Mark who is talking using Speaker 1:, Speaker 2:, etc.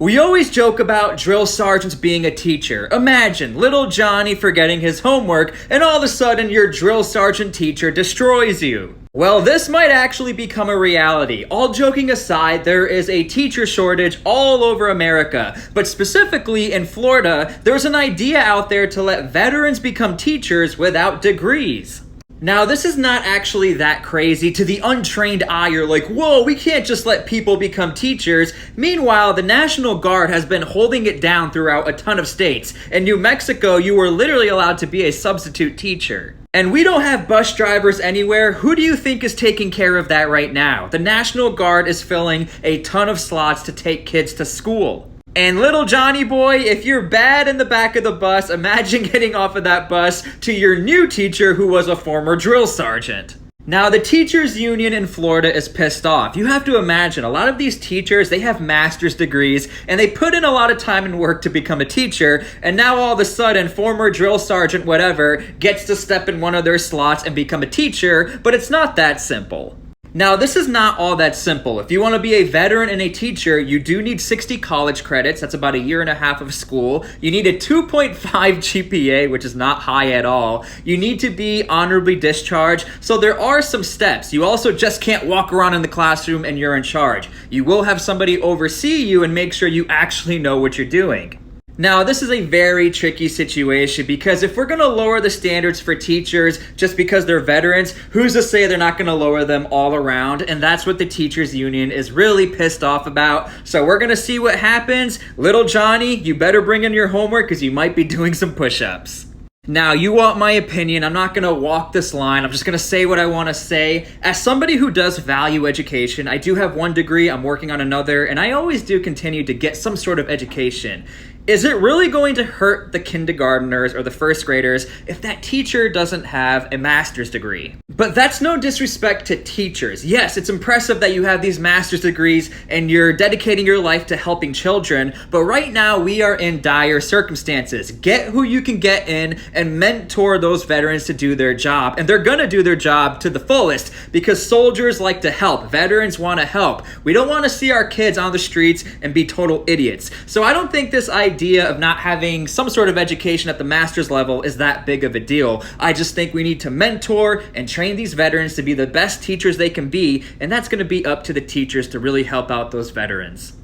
Speaker 1: We always joke about drill sergeants being a teacher. Imagine little Johnny forgetting his homework and all of a sudden your drill sergeant teacher destroys you. Well, this might actually become a reality. All joking aside, there is a teacher shortage all over America, but specifically in Florida, there's an idea out there to let veterans become teachers without degrees. Now, this is not actually that crazy. To the untrained eye, you're like, whoa, we can't just let people become teachers. Meanwhile, the National Guard has been holding it down throughout a ton of states. In New Mexico, you were literally allowed to be a substitute teacher. And we don't have bus drivers anywhere. Who do you think is taking care of that right now? The National Guard is filling a ton of slots to take kids to school. And little Johnny boy, if you're bad in the back of the bus, imagine getting off of that bus to your new teacher who was a former drill sergeant. Now, the teachers union in Florida is pissed off. You have to imagine, a lot of these teachers, they have master's degrees, and they put in a lot of time and work to become a teacher, and now all of a sudden, former drill sergeant whatever gets to step in one of their slots and become a teacher, but it's not that simple. Now, this is not all that simple. If you want to be a veteran and a teacher, you do need 60 college credits. That's about a year and a half of school. You need a 2.5 GPA, which is not high at all. You need to be honorably discharged. So there are some steps. You also just can't walk around in the classroom and you're in charge. You will have somebody oversee you and make sure you actually know what you're doing. Now, this is a very tricky situation because if we're going to lower the standards for teachers just because they're veterans, who's to say they're not going to lower them all around? And that's what the teachers union is really pissed off about. So we're going to see what happens. Little Johnny, you better bring in your homework because you might be doing some push-ups. Now, you want my opinion. I'm not going to walk this line. I'm just going to say what I want to say. As somebody who does value education, I do have one degree, I'm working on another, and I always do continue to get some sort of education. Is it really going to hurt the kindergartners or the first graders if that teacher doesn't have a master's degree? But that's no disrespect to teachers. Yes, it's impressive that you have these master's degrees and you're dedicating your life to helping children, but right now we are in dire circumstances. Get who you can get in and mentor those veterans to do their job. And they're gonna do their job to the fullest because soldiers like to help. Veterans wanna help. We don't wanna see our kids on the streets and be total idiots. So I don't think this idea of not having some sort of education at the master's level is that big of a deal. I just think we need to mentor and train these veterans to be the best teachers they can be, and that's going to be up to the teachers to really help out those veterans.